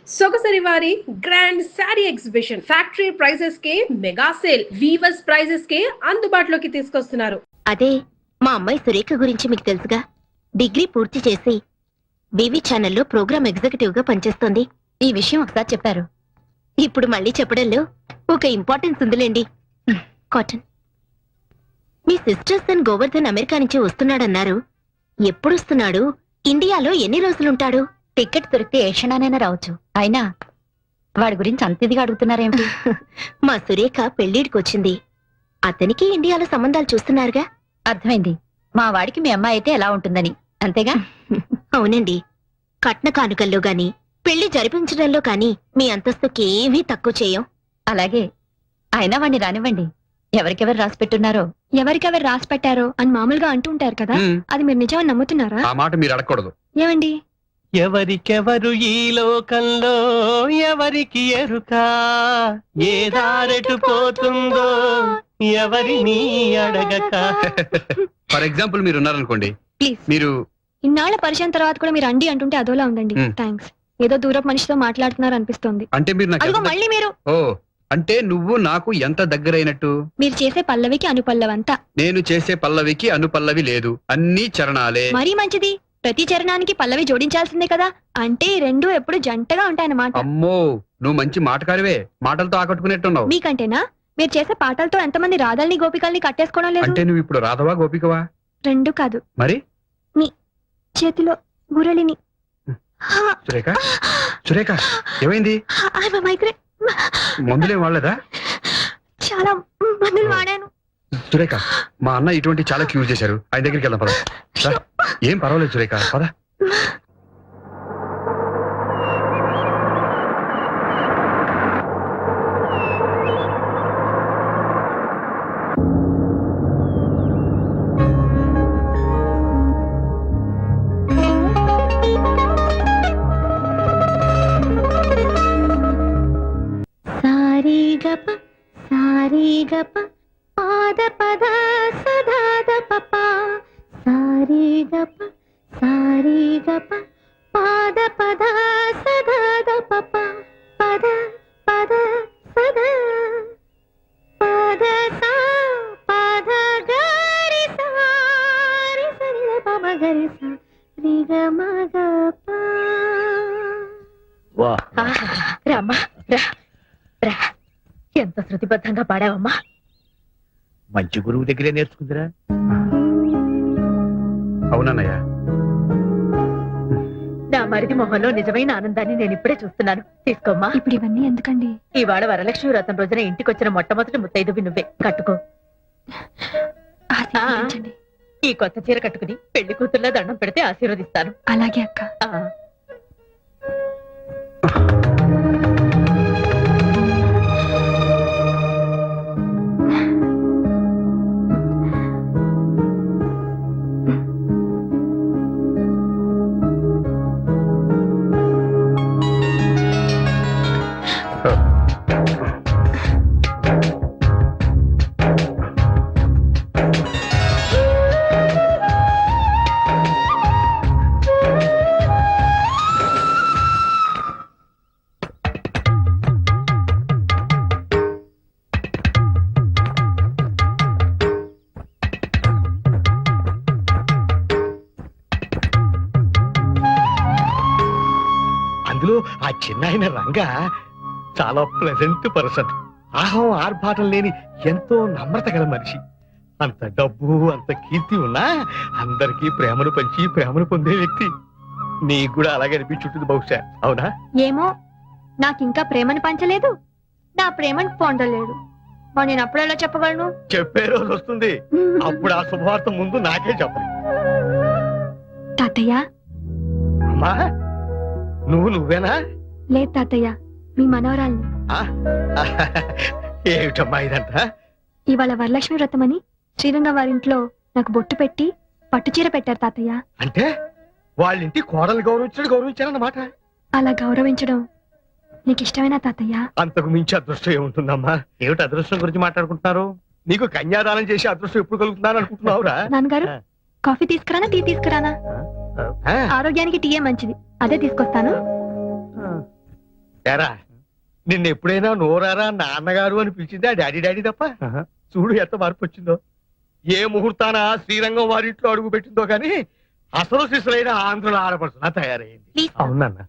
సొగసరి వారి grand sari exhibition factory prices కే mega sale weavers prices కే అందుబాటులోకి తీసుకొస్తున్నారు. అదే మా అమ్మాయి సురేఖ గురించి మీకు తెలుసుగా. డిగ్రీ పూర్తి చేసి వివి ఛానల్లో ప్రోగ్రామ్ ఎగ్జిక్యూటివ్ గా పనిచేస్తోంది. ఈ విషయం ఒకసారి చెప్పారు. ఇప్పుడు మళ్ళీ చెప్పడంలో ఒక ఇంపార్టెన్స్ ఉందిలేండి. కాటన్, మీ సిస్టర్ సన్ గోవర్ధన్ అమెరికా నుంచి వస్తున్నాడన్నారు. ఎప్పుడు వస్తున్నాడు? ఇండియాలో ఎన్ని రోజులుంటాడు? టికెట్ దొరికితే ఏ క్షణానైనా రావచ్చు. అయినా వాడి గురించి అంత ఇదిగా అడుగుతున్నారేమిటి? మా సురేఖ పెళ్లిడికి వచ్చింది. అతనికి ఇండియాలో సంబంధాలు చూస్తున్నారుగా. అర్థమైంది. మా వాడికి మీ అమ్మాయి అయితే ఎలా ఉంటుందని, అంతేగా? అవునండి. కట్న కానుకల్లో గాని పెళ్లి జరిపించడంలో కానీ మీ అంతస్తుకి ఏమీ తక్కువ చేయం. అలాగే. అయినా వాడిని రానివ్వండి. ఎవరికెవరు రాసి పెట్టున్నారో ఎవరికెవరు రాసి పెట్టారో అని మామూలుగా అంటూ ఉంటారు కదా. అది మీరు నిజమని నమ్ముతున్నారా? ఆ మాట మీరు అడగకూడదు. ఏమండి? ఎవరికెవరు ఈ లోకంలో ఎవరికి ఎరుక, ఏ దారెటు పోతుందో ఎవరిని అడగక. ఫర్ ఎగ్జాంపుల్ మీరు ఉన్నారనుకోండి, ప్లీజ్. మీరు ఇన్నాళ్ల పరిచయం తర్వాత కూడా మీరు అండి అంటుంటే అదోలా ఉందండి. థ్యాంక్స్. ఏదో దూరపు మనిషితో మాట్లాడుతున్నారు అనిపిస్తోంది. అంటే మీరు నాకు అదిగో మళ్ళీ మీరు. ఓ, అంటే నువ్వు నాకు ఎంత దగ్గరైనట్టు? మీరు చేసే పల్లవికి అనుపల్లవంతా. నేను చేసే పల్లవికి అనుపల్లవి లేదు, అన్ని చరణాలే. మరీ మంచిది. ప్రతి చరణానికి పల్లవి జోడించాల్సిందే కదా. అంటే ఈ రెండు ఎప్పుడు జంటగా ఉంటాయన్నమాట. అమ్మో, నువ్వు మంచి మాటకారివే. మాటలతో ఆకట్టుకునేట్టున్నావు. మీకంటేనా? మీరు చేసే పాటలతో ఎంతమంది రాధల్ని గోపికల్ని కట్టేసుకోవడం లేదు? అంటే నువ్వు ఇప్పుడు రాధవా గోపికవా? రెండు కాదు. మరి మీ చేతిలో మురళిని. సురేఖ, సురేఖ, ఏమైంది? మందులేం వాడలేదా? చాలా మందులు వాడాను. సురేఖ, మా అన్న ఇటువంటి చాలా క్యూర్ చేశారు. ఆయన దగ్గరికి వెళ్దాం పద. ఏం పర్వాలేదు సురేఖ, పద. సారీగప సారీగప పాద పద సదాద పప సారీగప సారీగప పాద పద సదాద పప పద పద సద పద సా పద గరి సారి సరి పమ గరి సా రి గ మ గ ప. రామ్మా రా రా. ఎంత శృతిబద్ధంగా పాడావమ్మా. మంచి గురువు దగ్గరే నేర్చుకుందిరా. అవునన్నయ్య. నా మరిది మొహంలో నిజమైన ఆనందాన్ని నేను ఇప్పుడే చూస్తున్నాను. తీసుకోమ్మా. ఇప్పుడు ఇవన్నీ ఎందుకండి? ఇవాళ వరలక్ష్మి వ్రతం రోజున ఇంటికొచ్చిన మొట్టమొదటి ముత్తైదువి నువ్వే. కట్టుకో. ఆశీర్వదించండి. ఈ కొత్త చీర కట్టుకుని పెళ్లి కూతుర్లా దండం పెడితే ఆశీర్వదిస్తాను. అలాగే అక్క. అందులో ఆ చిన్నాయన రంగా చాలా ప్లెజెంట్ పర్సన్. ఆహం ఆర్భాటం లేని ఎంతో నమ్రత గల మనిషి. అంత డబ్బు అంత కీర్తి ఉన్నా అందరికీ ప్రేమను పంచి ప్రేమను పొందే వ్యక్తి. నీకు కూడా అలాగే అనిపించుంటుంది బహుశా, అవునా? ఏమో, నాకింకా ప్రేమను పంచలేదు, నా ప్రేమను పొందలేదు. మరి నేను అప్పుడు ఎలా చెప్పగలను? చెప్పే రోజు వస్తుంది. అప్పుడు ఆ శుభవార్త ముందు నాకే చెప్పాలి. తాతయ్య. అమ్మా, నువ్వేనా? లేదు తాతయ్య, మీ మనవరాల్ని. ఏమిటమ్మా ఇదంతా? ఇవాళ వరలక్ష్మి వ్రతమని శ్రీరంగ వారింట్లో నాకు బొట్టు పెట్టి పట్టుచీర పెట్టారు తాతయ్య. అంటే వాళ్ళింటి కోడలు గౌరవించారన్నమాట. అలా గౌరవించడం నీకు ఇష్టమేనా తాతయ్య? అంతకు మించి అదృష్టం ఏముంటుందమ్మా? ఏమిటి అదృష్టం గురించి మాట్లాడుకుంటున్నారు? నీకు కన్యాదానం చేసి అదృష్టం ఎప్పుడు కలుగుతున్నాను అనుకుంటున్నావురా? నాన్నగారు, కాఫీ తీసుకురానా టీ తీసుకురానా? ఆరోగ్యానికి టీయే మంచిది, అదే తీసుకొస్తాను. ఎరా నిన్ను ఎప్పుడైనా నోరారా నాన్నగారు అని పిలిచిందా డాడీ డాడీ తప్ప చూడు ఎంత మార్పు వచ్చిందో. ఏ ముహూర్తాన శ్రీరంగం వారింట్లో అడుగు పెట్టిందో కానీ అసలు శిశులైన ఆంధ్రుల ఆడపడుతున్నా తయారైంది. ప్లీజ్ అవునన్న,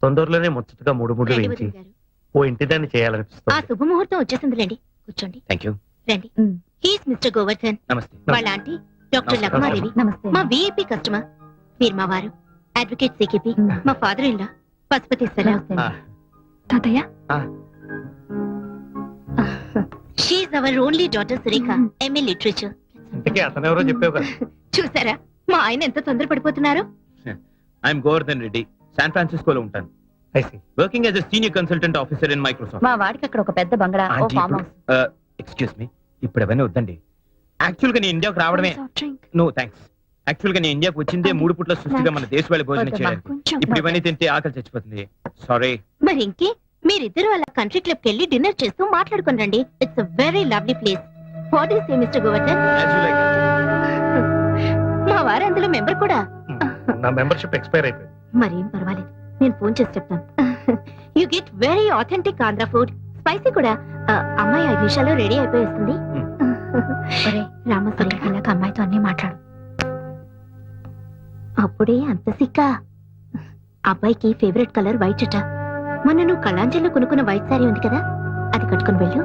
తొందరలోనే ముచ్చటగా మూడు ముళ్ళు వేయించి ఓ ఇంటి దాన్ని ఆ చేయాలనిపిస్తుంది. శుభముహూర్తం వచ్చేసిందిలేండి, కూర్చోండి. Thank you. రండి. హీస్ మిస్టర్ గోవర్ధన్, నమస్తే. వాళ్ళ ఆంటీ డాక్టర్ లక్మాదేవి, నమస్తే మా విఐపి కస్టమర్. మీరు మా వారు అడ్వకేట్ సికిపి, మా ఫాదర్ ఇన్ లా పశుపతీశ్వరరావు. ఆ, తాతయ్య she's our only daughter Surekha, MA literature. ఇంతకీ అతనెవరో చెప్పావు కదా. చూసారా మా ఆయన ఎంత తొందర పడిపోతున్నారు. ఐఎమ్ గోవర్ధన్ రెడ్డి, శాన్ ఫ్రాన్సిస్కోలో ఉంటాను. I see. Working as a senior consultant officer in Microsoft. మా వాడికి అక్కడ ఒక పెద్ద బంగ్లా, ఓ ఫామ్ హౌస్. ఎక్స్క్యూజ్ మీ, ఇప్పుడు అవన్నీ వద్దండి. యాక్చువల్ గా నేను ఇండియాకు రావడమే. No thanks. యాక్చువల్ గా నేను ఇండియాకి వచ్చిందే 3 పూట్ల సృష్టిగా మన దేశ వాళ్ళ భోజనం చేయడానికి. ఇప్పుడు ఇవన్నీ తింటే ఆకలి చచ్చిపోతుంది. సారీ. మరి ఇంకే మీరిద్దరు అలా కంట్రీ క్లబ్ కెళ్ళి డిన్నర్ చేస్తూ మాట్లాడుకుని రండి. It's a very lovely place. What is say mister Govardhan? మా వారు అందులో మెంబర్ కూడా. నా మెంబర్షిప్ ఎక్స్పైర్ అయిపోయింది. మరేం పర్వాలేదు, నేను ఫోన్ చేసి చెప్తాను. You get very authentic Andhra food, spicy కూడా. అమ్మాయి 5 నిమిషాల్లో రెడీ అయిపోయేస్తుంది. రామసరి అలాగ అమ్మాయితో అన్ని మాట్లాడు. అప్పుడే అంత సిక్క. అబ్బాయికి ఫేవరెట్ కలర్ వైట్ అట. మొన్న నువ్వు కళాంజలిలో కొనుక్కున్న వైట్ సారీ ఉంది కదా, అది కట్టుకుని వెళ్ళు.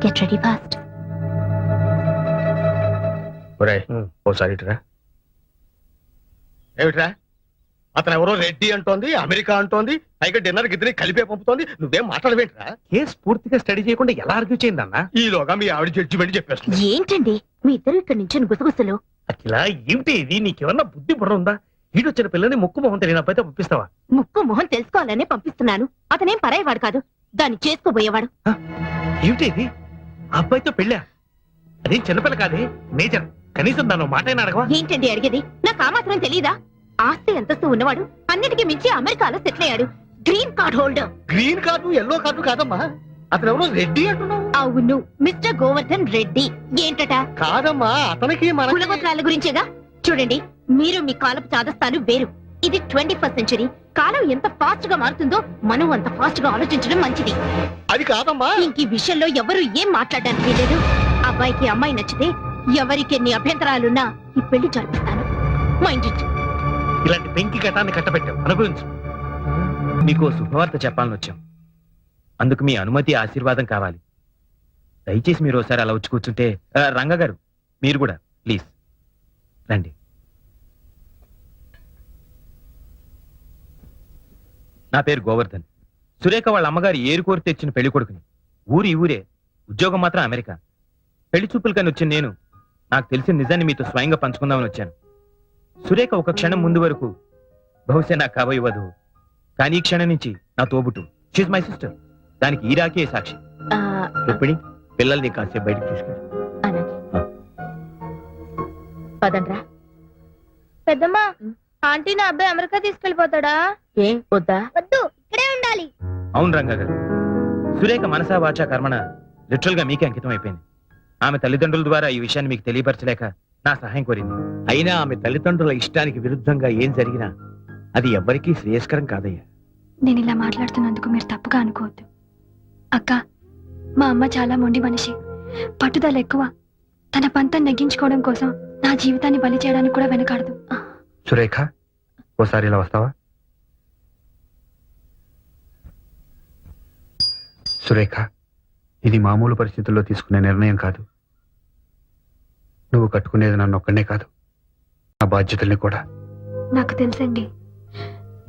Get ready fast. ఓసారి ఇటురా. ఏమిట్రా, అతను ఎవరో రెడ్డి అంటోంది, అమెరికా అంటోంది, పైగా డిన్నర్ గిద్దరి కలిపే పంపుతోంది. నువ్వేం మాట్లాడవేంట్రా? కేసు పూర్తిగా స్టడీ చేయకుండా ఎలా ఆర్గ్యూ చేయిందన్న? ఈలోగా మీ ఆవిడ జడ్జిమెంట్ చెప్పేస్తుంది. ఏంటండి మీ ఇద్దరు ఇక్కడ నుంచి గుసగుసలు? అఖిల, ఏమిటి ఇది? నీకేమన్నా బుద్ధి బుర్ర ఉందా? ఈడొచ్చిన పిల్లని ముక్కు మొహం తెలియని అబ్బాయితో పంపిస్తావా? ముక్కు మొహం తెలుసుకోవాలనే పంపిస్తున్నాను. అతనేం పరాయవాడు కాదు, దాన్ని చేసుకోబోయేవాడు. ఏమిటి ఇది? ఆ అబ్బాయితో పెళ్ళా? అదేం చిన్నపిల్ల కాదే, మేజర్. కనీసం దాని మాట అయినా అడగవా? ఏంటండి అడిగేది? నాకు ఆ మాత్రం తెలీదా? ఆస్తి అంతస్తు ఉన్నవాడు, అన్నిటికీ మించి అమెరికాలో సెటిల్ అయ్యాడు. Green card holder. Green card yellow card కాదమ్మా, అతను ఎవరో రెడ్డి అంటున్నావు. అవును, మిస్టర్ గోవర్ధన్ రెడ్డి. ఏంటట? కాదమ్మా, అతనికి మన కులగోత్రాల గురించేగా. చూడండి, మీరు మీ కాలపు చాదస్తాను వేరు. ఇది 21st సెంచరీ. కాలం ఎంత ఫాస్ట్ గా మారుతుందో మనం అంత ఫాస్ట్ గా ఆలోచించడం మంచిది. అది కాదమ్మా. ఇంక ఈ విషయంలో ఎవరు ఏం మాట్లాడడానికి లేదు. అబ్బాయికి అమ్మాయి నచ్చితే ఎవరికి ఎన్ని అభ్యంతరాలున్నా ఈ పెళ్లి జరిపిస్తాను. Mind it. ఇలాంటి పెంకి ఘటాన్ని కట్టబెట్టావు, అనుభవించు. మీకు శుభవార్త చెప్పాలని వచ్చాం. అందుకు మీ అనుమతి, ఆశీర్వాదం కావాలి. దయచేసి మీరు ఒకసారి అలా వచ్చి కూర్చుంటే. రంగ గారు, మీరు కూడా ప్లీజ్ రండి. నా పేరు గోవర్ధన్. సురేఖ వాళ్ళ అమ్మగారు ఏరు కోరి తెచ్చిన పెళ్లి కొడుకుని. ఊరే, ఉద్యోగం మాత్రం అమెరికా. పెళ్లి చూపులు కానీ వచ్చిన నేను నాకు తెలిసిన నిజాన్ని మీతో స్వయంగా పంచుకుందామని వచ్చాను. సురేఖ ఒక క్షణం ముందు వరకు బహుశా నాకు కాబోయే వధువు, కానీ ఈ క్షణం నుంచి నా తోబుట్టు. She's my sister. దానికి ఈ రాకే సాక్షి. రుక్మిణి, పిల్లల్ని కాసేపు బయటకు తీసుకెళ్ళి. పదండ్రా. పెద్దమ్మా, ఆంటీ నా అబ్బాయి అమెరికా తీసుకెళ్లిపోతాడా? ఏం వద్దా? వద్దు, ఇక్కడే ఉండాలి. అవును రంగ గారు, సురేఖ మనసా వాచా కర్మణ లిటరల్ గా మీకే అంకితం అయిపోయింది. ఆమె తల్లిదండ్రుల ద్వారా ఈ విషయాన్ని మీకు తెలియపరచలేక నా సహాయం కోరింది. అయినా ఆమె తల్లిదండ్రుల ఇష్టానికి విరుద్ధంగా ఏం జరిగినా అది ఎవ్వరికీ శ్రేయస్కరం కాదయ్యా. నేను ఇలా మాట్లాడుతున్నందుకు మీరు తప్పుగా అనుకోవద్దు. అక్క, మా అమ్మ చాలా మొండి మనిషి, పట్టుదల ఎక్కువ. తన పంతం నెగ్గించుకోవడం కోసం నా జీవితాన్ని బలి చేయడానికి కూడా వెనకాడదు. సురేఖ, ఓసారి ఇలా వస్తావా? సురేఖ, ఇది మామూలు పరిస్థితుల్లో తీసుకునే నిర్ణయం కాదు. నువ్వు కట్టుకునేది నన్ను ఒక్కనే కాదు, నా బాధ్యతల్ని కూడా. నాకు తెలుసండి,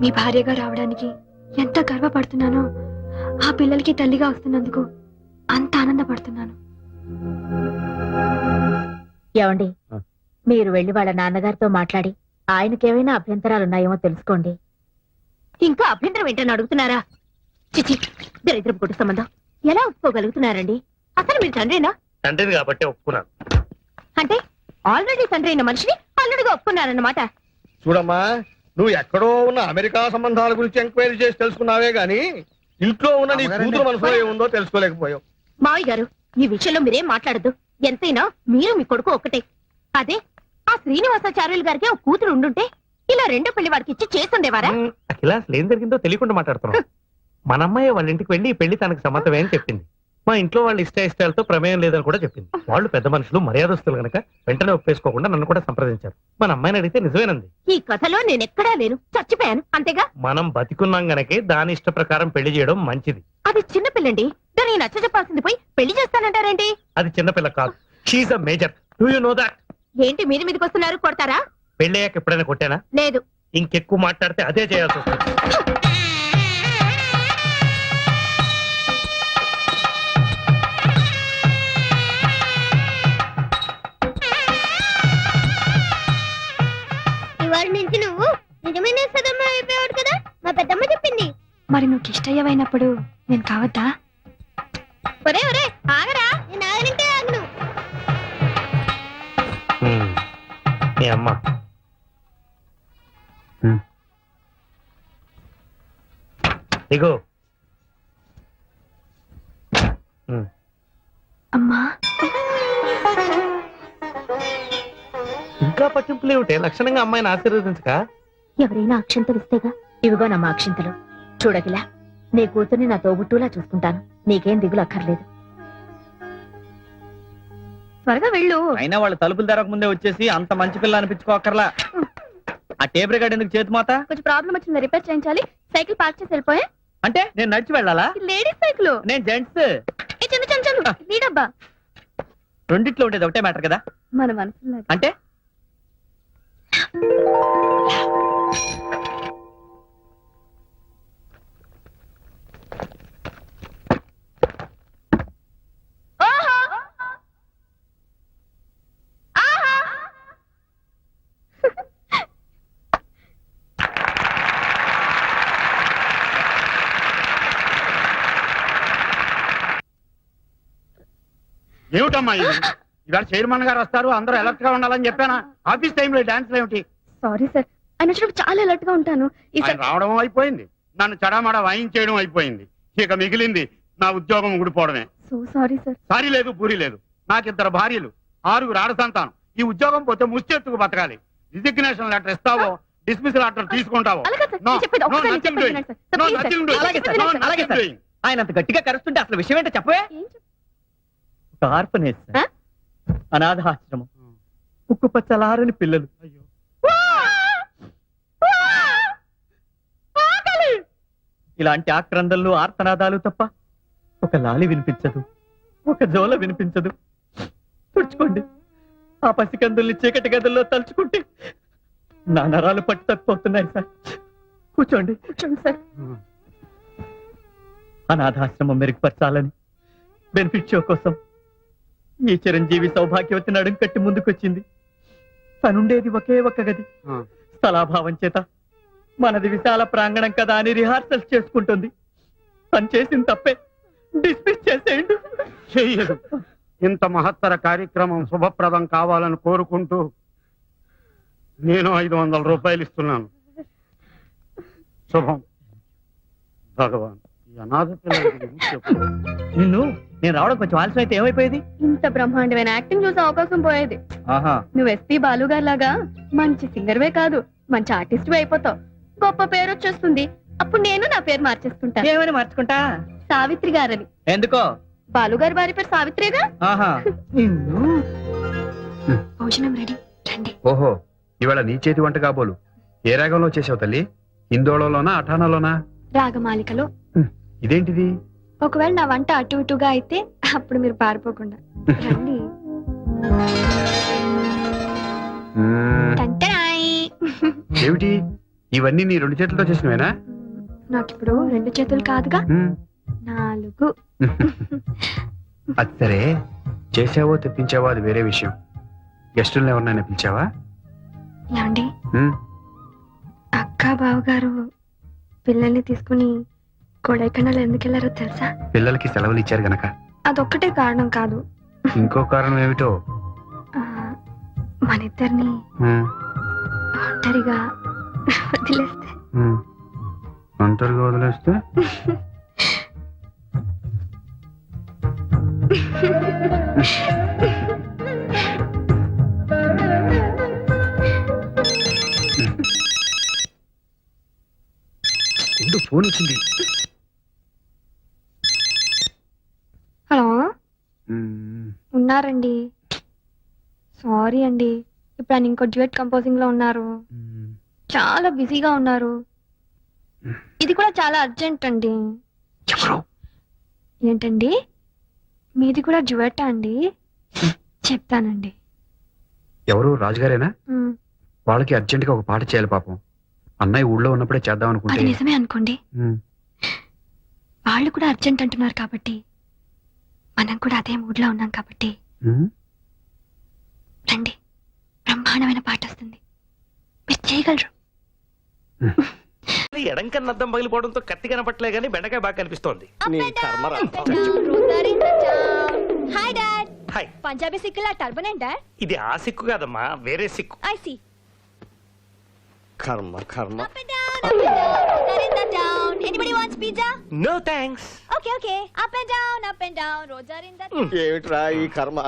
మీ భార్యగా రావడానికి ఎంత గర్వపడుతున్నానో, ఆ పిల్లలకి తల్లిగా వస్తున్నందుకు అంత ఆనందపడుతున్నాను. ఏమండి, మీరు వెళ్లి వాళ్ళ నాన్నగారితో మాట్లాడి ఆయనకేమైనా అభ్యంతరాలున్నాయేమో తెలుసుకోండి. ఇంకా అభ్యంతరం ఏంటని అడుగుతున్నారా? చిచి, దరిద్రపు కుటుంబ సంబంధం. ఎలా ఒప్పుకోగలుగుతున్నారండి? అసలు మీరు తండ్రినా? తండ్రిని కాబట్టి ఒప్పుకున్నాను. అంటే ఆల్రెడీ తండ్రి అయిన మనిషిని అల్లుడిగా ఒప్పుకున్నారన్నమాట. చూడమ్మా, నువ్వు ఎక్కడో ఉన్న అమెరికా సంబంధాల గురించి ఎంక్వైరీ చేసి తెలుసుకున్నావే గాని ఇంట్లో ఉన్న నీ కూతురు మనసులో ఏముందో తెలుసుకోలేకపోయావు. మావయ్య గారు, ఈ విషయంలో మీరేం మాట్లాడద్దు. ఎంతైనా మీరు మీ కొడుకు ఒక్కటే. అదే ఆ శ్రీనివాసాచార్యులు గారికి ఒక కూతురు ఉండుంటే ఇలా రెండో పెళ్లి వాడికి ఇచ్చి చేస్తుండేవారా అఖిల అసలు ఏం జరిగిందో తెలియకుండా మాట్లాడుతున్నాం. మన అమ్మాయి వాళ్ళ ఇంటికి వెళ్ళి ఈ పెళ్లి తనకు సమ్మతమే అని చెప్పింది. మా ఇంట్లో వాళ్ళ ఇష్టాలతో ప్రమేయం లేదని కూడా చెప్పింది. వాళ్ళు పెద్ద మనుషులు, మర్యాదస్తులు గనక వెంటనే ఒప్పేసుకోకుండా నన్ను కూడా సంప్రదించారు. మన అమ్మాయిని అడిగితే నిజమేనంది. ఈ కథలో నేనెక్కడా లేను, చచ్చిపోయాను అంతేగా. మనం బతికున్నాం గనకే దాని ఇష్ట ప్రకారం పెళ్లి చేయడం మంచిది. అది చిన్న పిల్లండి, దానికి నచ్చ చెప్పాల్సింది పోయి పెళ్లి చేస్తానంటారేంటి? అది చిన్నపిల్ల కాదు, she's a major. Do you know that? ఏంటి మీద మీదకి వస్తున్నారు, కొడతారా? పెళ్ళయ్యాక ఎప్పుడైనా కొట్టానా? లేదు. ఇంకెక్కువ మాట్లాడితే అదే చేయాల్సి వస్తుంది. ఇవాళ నుంచి నువ్వు నిజమైన సదమ్మ అయిపోయాడు కదా, మా పెద్దమ్మ చెప్పింది. మరి నువ్వు కిష్టయ్యవైనప్పుడు నేను కావద్దా? ఒరే ఒరే ఆగరా, నేను ఆగనంటే ఆగను. మీ అమ్మ ఇగో. అమ్మా ఇంకా పట్టింపులు ఏమిటే? లక్షణంగా అమ్మాయిని ఆశీర్వదించక. ఎవరైనా అక్షంతలు ఇస్తేగా. ఇవిగో నమ్మ అక్షింతలు. చూడగిలా, నీ కూతుర్ని నా తోబుట్టులా చూసుకుంటాను, నీకేం దిగులు అక్కర్లేదు. త్వరగా వెళ్ళు. అయినా వాళ్ళు తలుపులు తెరక ముందే వచ్చేసి అంత మంచి పిల్ల అనిపించుకోకర్లా. ఆ టేప్ రికార్డ్ ఎందుకు చేతి మాత? కొంచెం ప్రాబ్లం వచ్చింది, రిపేర్ చేయించాలి. సైకిల్ పార్క్ చేసి వెళ్ళిపోయా. అంటే నేను నడిచి వెళ్ళాలా? Ladies cycle. నేను జెంట్స్. చందు చందు చందు నీడబ్బా. రెండిట్లో ఉండేది ఒకటే మ్యాటర్ కదా. మన మనసులో అంటే ఏమిటమ్మా ఇది? ఇవాళ చైర్మన్ గారు వస్తారు, అందరూ అలర్ట్ గా ఉండాలని చెప్పానా? ఆఫీస్ టైంలో డాన్స్ ఏమిటి? సారీ సార్, ఆయన వచ్చినప్పుడు చాలా అలర్ట్ గా ఉంటాను. ఆయన రావడం అయిపోయింది, నన్ను చడామడా వాయించేయడం అయిపోయింది. ఇక మిగిలింది నా ఉద్యోగం ఊడిపోవడమే. So sorry sir. సారీ లేదు, పూరి లేదు. నాకిద్దరు భార్యలు, 6 ఆడ సంతానం. ఈ ఉద్యోగం పోతే ముష్టెత్తుకు బతకాలి. రిజిగ్నేషన్ లెటర్ ఇస్తావో, డిస్మిసల్ ఆర్డర్ తీసుకుంటావో? అలాగే సార్, No, నేను చెప్పేది no, ఒక్కసారి nothing చెప్పేది doing. వినండి sir. No, Please, nothing sir. doing. అలాగే సార్, No, అలాగే nothing సార్. doing. ఆయన అంత గట్టిగా కరుస్తుంటే అసలు విషయం ఏంటో చెప్పవే. ఏం చెప్ప- ఒక ఆర్ఫనేజ్ సార్. అనాథాశ్రమం, ఉక్కు పచ్చలారని పిల్లలు. ఇలాంటి ఆక్రందనలు, ఆర్తనాదాలు తప్ప ఒక లాలి వినిపించదు, ఒక జోల వినిపించదు. తుడుచుకోండి. ఆ పసికందుల్ని చీకటి గదుల్లో తలుచుకుంటే నా నరాలు పట్టు తప్పిపోతున్నాయి సార్. కూర్చోండి. కూర్చోండి సార్. అనాథాశ్రమం మెరుగుపరచాలని బెనిఫిట్ షో కోసం ఈ చిరంజీవి సౌభాగ్యవతి నడుం కట్టి ముందుకొచ్చింది. తనుండేది ఒకే ఒక్క గది. స్థలాభావం చేత మనది విశాల ప్రాంగణం కదా అని రిహార్సల్స్ చేసుకుంటుంది. తను చేసిన తప్పే, డిస్మిస్ చేసేయండి. చెయ్యదు. ఇంత మహత్తర కార్యక్రమం శుభప్రదం కావాలని కోరుకుంటూ నేను 500 రూపాయలు ఇస్తున్నాను. శుభం. భగవాన్, ఈ అనాథ పిల్లల గురించి చెప్పు. నేను రావడం కొంచెం ఆలస్యం అయితే ఏమైపోయేది? ఇంత బ్రహ్మాండమైన యాక్టింగ్ చూసే అవకాశం పోయేది. ఆహా, నువ్వు ఎస్పీ బాలు గారి లాగా మంచి సింగర్వే కాదు, మంచి ఆర్టిస్ట్ అయిపోతావు. గొప్ప పేరు వచ్చేస్తుంది. అప్పుడు నేను నా పేరు మార్చేసుకుంటా. ఏమని మార్చుకుంటా? సావిత్రి గారని. ఎందుకో? బాలు గారి భార్య పేరు సావిత్రిగా. ఆహా. భోజనం రెడీ, రండి. ఓహో, ఇవాళ నీ చేతి వంట కాబోలు. ఏ రాగంలో చేసావు తల్లి? హిందోళలోనా, అఠానాలోనా? రాగమాలికలో. ఇదేంటిది? ఒకవేళ నా వంట అటు ఇటుగా అయితే అప్పుడు మీరు పారిపోకుండా రండి. టంటరాయ్. ఏమిటి ఇవన్నీ నీ 2 చేతులతో చేసినవేనా? నాకిప్పుడు 2 చేతులు కాదుగా, 4. అది సరే, చేసావో తెప్పించావో అది వేరే విషయం. గెస్టులను ఎవరినైనా పిలిచావా? ఏమండి, ఉమ్, అక్క బావగారు పిల్లల్ని తీసుకుని కొడైకెనాల్ ఎందుకు వెళ్ళారో తెలుసా? పిల్లలకి సెలవులు ఇచ్చారు గనక. అదొక్కటే కారణం కాదు, ఇంకో కారణం ఏమిటో? ఆ, మనిద్దరిని ఉమ్, ఒంటరిగా వదిలేస్తే. ఉమ్. ఒంటరిగా వదిలేస్తే? ఉండు, ఫోన్ వచ్చింది. హలో మ్మ్. ఉన్నారండి. సారీ అండి, ఇప్పుడు ఆయన ఇంకో డ్యూయట్ కంపోజింగ్ లో ఉన్నారు. మ్మ్. చాలా బిజీగా ఉన్నారు. ఇది కూడా చాలా అర్జెంట్ అండి. ఎవరు? ఏంటండి, మీది కూడా డ్యూయటా అండి? చెప్తానండి. ఎవరు? రాజుగారేనా? ఉమ్, వాళ్ళకి అర్జెంట్ గా ఒక పాట చేయాలి పాపం. అన్నయ్య ఊళ్ళో ఉన్నప్పుడే చేద్దాం అది అనుకుంటే. నిజమే అనుకోండి. మ్మ్. వాళ్ళు కూడా అర్జెంట్ అంటున్నారు కాబట్టి మనం కూడా అదే మూడ్ లో ఉన్నాం కాబట్టి మ్మ్. రండి, బ్రహ్మాండమైన పాట వస్తుంది, మీరు చేయగలరు. ఎడం కన్నా అద్దం పగిలిపోవడంతో కత్తి కనపట్లే గానీ బెండకాయ బాగా కనిపిస్తోంది. Hi dad. హాయ్. పంజాబీ సిక్కులా టర్బన్ డాడ్. ఇది ఆ సిక్కు కాదమ్మా, వేరే సిక్కు. I see. కర్మ కర్మ. Up and down, up and down, Rosarinda down. Anybody wants pizza? No thanks. Okay, okay. Up and down, Rosarinda. ఏమిట్రా ఈ కర్మ?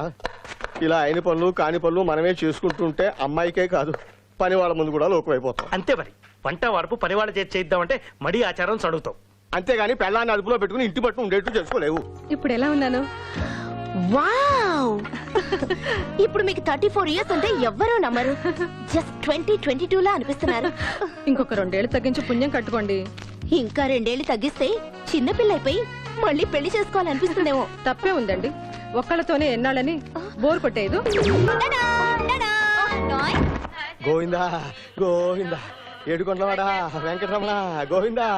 ఇలా అయిన పనులు కాని పనులు మనమే చేసుకుంటుంటే అమ్మాయికే కాదు పని వాళ్ళ ముందు కూడా లోకమైపోతాం. అంతే మరి, వంట వరపు పని వాళ్ళ చేతి చేద్దామంటే మడి ఆచారం చదువుతాం. అంతేగాని పెళ్ళాన్ని అదుపులో పెట్టుకుని ఇంటి పట్టు ఉండేట్టు చేసుకోలేవు. ఇప్పుడు ఎలా ఉన్నాను? వావ్. ఇప్పుడు మీకు 34 ఇయర్స్ అంటే ఎవ్వరూ నమ్మరు. జస్ట్ 2022 లా అనిపిస్తున్నారు. ఇంకొక 2 ఏళ్ళు తగ్గించి పుణ్యం కట్టుకోండి. ఇంకా 2 ఏళ్ళు తగ్గిస్తే చిన్నపిల్లైపోయి మళ్ళీ పెళ్లి చేసుకోవాలనిపిస్తుందేమో. తప్పే ఉందండి, ఒక్కళ్ళతోనే ఎన్నాళ్ళని బోర్ కొట్టేదు. గోవిందా గోవిందా, ఏడుకొండవాడా వెంకటరమణ గోవిందా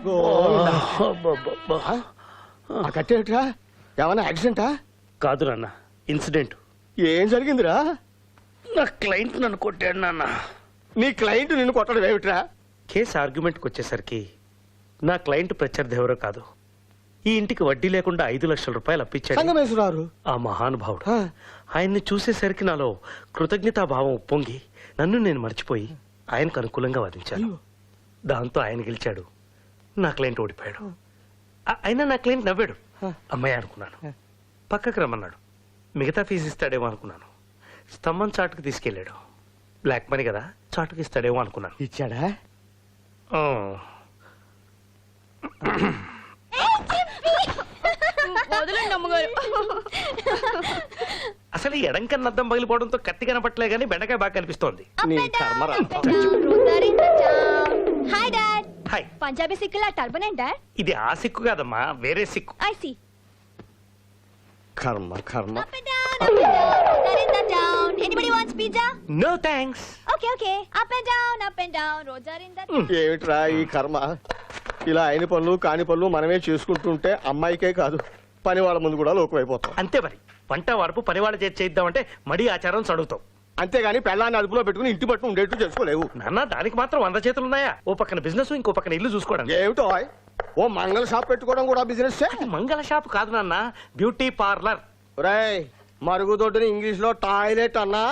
గోవిందా. ఆ కట్టేట్రా, ఏమన్నా యాక్సిడెంటా? కాదు నాన్న, ఇన్సిడెంట్. ఏం జరిగిందిరా? నా క్లయింట్ నన్ను కొట్టాడు నాన్న. నీ క్లయింట్ నిన్ను కొట్టడం ఏమిట్రా? కేసు ఆర్గ్యుమెంట్కి వచ్చేసరికి నా క్లయింట్ ప్రత్యర్థి ఎవరో కాదు, ఈ ఇంటికి వడ్డీ లేకుండా 5 లక్షల రూపాయలు అప్పించాడు సంగమేశ్వరారు. ఆ మహానుభావుడు. ఆయన్ని చూసేసరికి నాలో కృతజ్ఞతాభావం ఉప్పొంగి నన్ను నేను మర్చిపోయి ఆయనకు అనుకూలంగా వాదించాను. దాంతో ఆయన గెలిచాడు, నా క్లయింట్ ఓడిపోయాడు. అయినా నా క్లయింట్ నవ్వాడు. అమ్మాయి అనుకున్నాను. పక్కకు రమ్మన్నాడు. మిగతా ఫీజు ఇస్తాడేమో అనుకున్నాను. స్తంభం చాటుకు తీసుకెళ్ళాడు. బ్లాక్ మనీ కదా, చాటుకు ఇస్తాడేమో అనుకున్నాను. ఇచ్చాడా? ఆ. అసలు ఈ ఎడం కన్నా అద్దం పగిలిపోవడంతో కత్తి కనపట్లే గానీ బెండకాయ బాగా కనిపిస్తోంది. నీ కర్మరా. Hi dad. హాయ్. పంజాబీ సిక్కులా టర్బన్ డాడ్. ఇది ఆ సిక్కు కాదమ్మా, వేరే సిక్కు. I see. కర్మ కర్మ. Up and down, Rosarinda down. Anybody wants pizza? No thanks. Okay, okay. Up and down, Rosarinda. ఏమిట్రా ఈ కర్మ? ఇలా అయిన పనులు కాని పనులు మనమే చేసుకుంటుంటే అమ్మాయికే కాదు పని వాళ్ళ ముందు కూడా లోకమైపోతాం. అంతే మరి, వంట వరపు పని వాళ్ళ చేతి చేద్దామంటే మడి ఆచారం చదువుతాం. అంతేగాని పెళ్ళాన్ని అదుపులో పెట్టుకుని ఇంటి పట్టు ఉండేట్టు చేసుకోలేవు. నాన్న, దానికి మాత్రం 100 చేతులు ఉన్నాయా? ఓ పక్కన బిజినెస్, ఇంకో పక్కన ఇల్లు చూసుకోవడం. ఏమిటో ఓ మంగళ షాప్ పెట్టుకోవడం కూడా బిజినెస్. మంగళ షాప్ కాదు నాన్న, బ్యూటీ పార్లర్. ఒరేయ్, మరుగుదొడ్డుని ఇంగ్లీష్ లో టాయిలెట్ అన్నా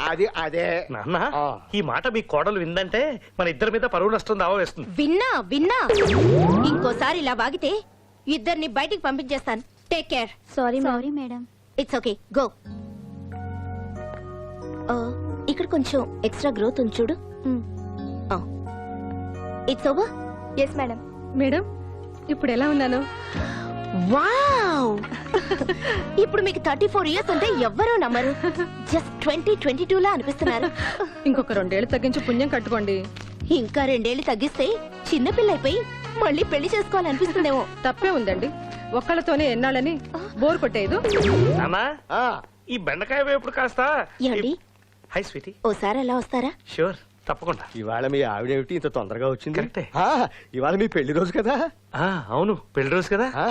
అది అదే. నాన్న, ఆ. ఈ మాట మీ కోడలు విందంటే మన ఇద్దరి మీద పరువు నష్టం దావా వేస్తుంది. విన్నా ఇంకోసారి ఇలా వాగితే ఇద్దరిని బయటికి పంపించేస్తాను. Take care. Sorry madam. It's okay, go. ఇక్కడ కొంచెం ఎక్స్ట్రా గ్రోత్ ఉంది చూడు. It's over. Yes madam. Madam, ఇప్పుడు ఎలా ఉన్నాను? వావ్. ఇప్పుడు మీకు 34 ఇయర్స్ అంటే ఎవ్వరూ నమ్మరు. జస్ట్ 2022 లా అనిపిస్తున్నారు. ఇంకొక 2 ఏళ్ళు తగ్గించి పుణ్యం కట్టుకోండి. ఇంకా 2 ఏళ్ళు తగ్గిస్తే చిన్నపిల్లైపోయి మళ్ళీ పెళ్లి చేసుకోవాలనిపిస్తుందేమో. తప్పే ఉందండి, ఒక్కళ్ళతోనే ఎన్నాళ్ళని బోర్ కొట్టేదు. నాన్నా, ఆ, ఈ బెండకాయ వేపుడు కాస్త. ఏమండి, హై స్వీటీ. ఓసారి అలా వస్తారా? షూర్, తప్పకుండా. ఇవాళ మీ ఆవిడేమిటి ఇంత తొందరగా వచ్చింది? కరెక్టే. ఆ, ఇవాళ మీ పెళ్లి రోజు కదా. అవును, పెళ్లి రోజు కదా. ఆ,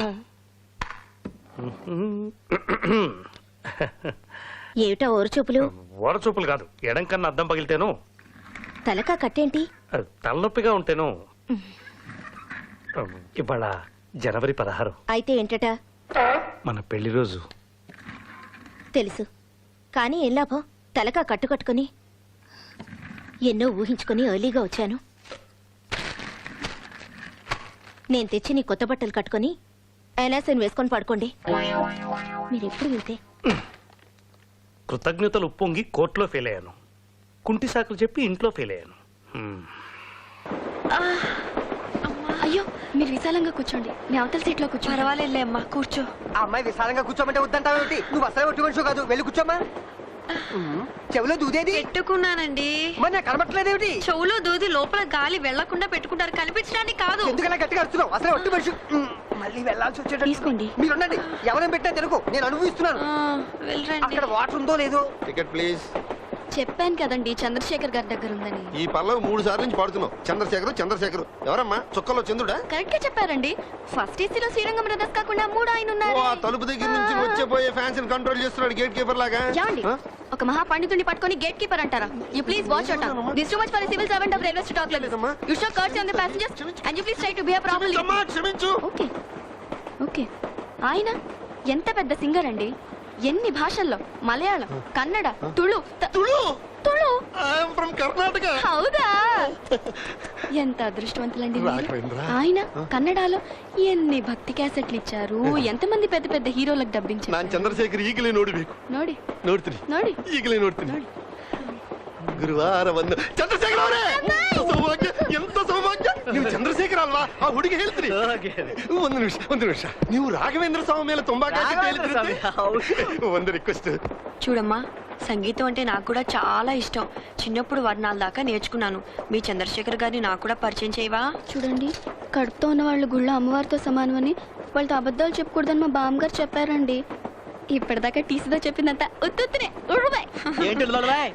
ఏమిటా ఓరు చూపులు? ఓర చూపులు కాదు, ఎడం కన్నా అద్దం పగిలితేను, తలకా కట్టేంటి? తలనొప్పిగా ఉంటేను. ఇవాళ జనవరి 16. అయితే ఏంటట? మన పెళ్లి రోజు. తెలుసు, కానీ ఏం లాభం? తలకా కట్టుకట్టుకుని ఎన్నో ఊహించుకుని ఎర్లీగా వచ్చాను. నేను తెచ్చి నీ కొత్త బట్టలు కట్టుకుని ఎనాసిన్ వేసుకొని పడుకోండి. మీరెప్పుడు వెళ్తే కృతజ్ఞతలు ఉప్పొంగి కోర్టులో ఫెయిల్ అయ్యాను. కుంటి సాకులు చెప్పి ఇంట్లో ఫెయిల్ అయ్యాను. అయ్యో మీరు విశాలంగా కూర్చోండి నేను అవతల సీట్లో కూర్చో. పర్వాలేదులే అమ్మా కూర్చో. ఆ అమ్మాయి విశాలంగా కూర్చోమంటే వద్దంటావేమిటి? నువ్వు అసలే ఒట్టి మనిషి కాదు, వెళ్ళి కూర్చోమ్మా. చెవిలో దూదేది పెట్టుకున్నానండి. మరి నాకు కనబట్టలేదేమిటి? చెవులో దూది లోపల గాలి వెళ్లకుండా పెట్టుకుంటారు, కనిపించడానికి కాదు. ఎందుకలా గట్టిగా అరుస్తున్నావు? అసలే ఒట్టి మనిషి. మళ్ళీ వెళ్ళాల్సి వచ్చేటట్టు. తీసుకోండి. మీరు ఉండండి, ఎవరైనా పెట్టా తెలుగు, నేను అనుభవిస్తున్నాను. వెళ్ళండి. అక్కడ వాటర్ ఉందో లేదో. Ticket please. చెప్పాను కదండి చంద్రశేఖర్ గారి దగ్గర ఉందని. ఈ పల్లవి 3 సార్లు నుంచి పాడుతున్నావు. చంద్రశేఖర్ ఎవరమ్మా? చుక్కలో చంద్రుడా? కరెక్ట్ గా చెప్పారండి. ఫస్ట్ ఏసీలో శ్రీరంగం బ్రదర్స్ కాకుండా 3 ఆయన ఉన్నారు. ఓ, ఆ తలుపు దగ్గర నుంచి వచ్చే పోయే ఫ్యాన్స్ కంట్రోల్ చేస్తున్నాడు గేట్ కీపర్ లాగా. ఏమండి ఒక మహా పండితుడిని పట్టుకొని గేట్ కీపర్ అంటారా? You please watch out. This too much for civil servant of railway to talk like this. You show courtesy on the passengers and you please try to behave properly. క్షమించు. Okay okay. ఆయన ఎంత పెద్ద singer అండి. ఎన్ని భాషల్లో, Malayalam, Kannada, Tulu Tulu from Karnataka. హౌదా? ఎంత అదృష్టవంతులండి మీరు. ఆయన కన్నడలో ఎన్ని భక్తి క్యాసెట్లు ఇచ్చారు, ఎంతమంది పెద్ద పెద్ద హీరోలకు డబ్బించారు. ನಾನು ಚಂದ್ರಶೇಖರ್ ಈಗಲೇ ನೋಡಬೇಕು. ನೋಡಿ ನೋಡ್ತೀನಿ ನೋಡಿ ಈಗಲೇ ನೋಡ್ತೀನಿ. ಗುರುವಾರ ಬಂದು ಚಂದ್ರಶೇಖರ್ ಅವರೇ, ಸೌಭಾಗ್ಯ, ಎಂತ ಸೌಭಾಗ್ಯ. ನೀವು ಚಂದ್ರಶೇಖರ್ ಅಲ್ವಾ? ಆ ಹುಡುಗಿ ಹೇಳ್ತೀರಿ. ಒಂದು ನಿಮಿಷ ನೀವು ರಾಘವೇಂದ್ರ ಸ್ವಾಮಿ ಮೇಲೆ ತುಂಬಾ ಕಾಳಜಿ ಹೇಳಿದ್ರಿ. ಒಂದು ರಿಕ್ವೆಸ್ಟ್. చూడమ్మా, సంగీతం అంటే నాకు కూడా చాలా ఇష్టం. చిన్నప్పుడు వర్ణాల దాకా నేర్చుకున్నాను. మీ చంద్రశేఖర్ గారిని నాకు కూడా పరిచయం చేయవా? చూడండి, కడుపుతో ఉన్న వాళ్ళు గుళ్ళో అమ్మవారితో సమానమని, వాళ్ళతో అబద్ధాలు చెప్పకూడదని మా బామ్మగారు చెప్పారండి. ఇప్పటిదాకా టీసీతో చెప్పిందంతా ఉత్తునే. ఏంటి వదలరాయ్?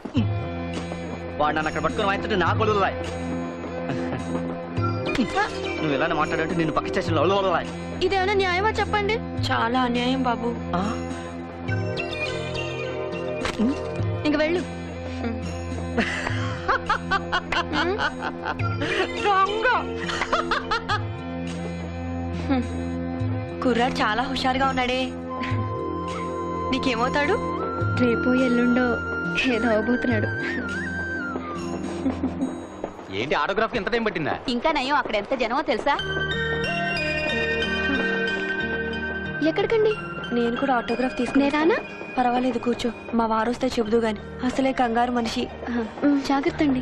వాడు నన్ను అక్కడ పట్టుకుని వాయించంటే నాకు వదలరాయ్. నువ్వు ఇలానే మాట్లాడంటే నేను పక్క స్టేషన్లో వదలరాయ్. ఇదేమైనా న్యాయమా చెప్పండి? చాలా అన్యాయం బాబు. ఇంక వెళ్ళు. కుర్రాడు చాలా హుషారుగా ఉన్నాడే. నీకేమవుతాడు? రేపో ఎల్లుండో ఏదో అవబోతున్నాడు. ఏంటి ఆటోగ్రాఫ్ ఎంత టైం పట్టిందా? ఇంకా నయం, అక్కడ ఎంత జనమో తెలుసా? ఎక్కడికండి? నేను కూడా ఆటోగ్రాఫ్ తీసుకునేరానా? పర్వాలేదు కూర్చో, మా వారు వస్తే చెబుదు గాని. అసలే కంగారు మనిషి. జాగ్రత్త అండి.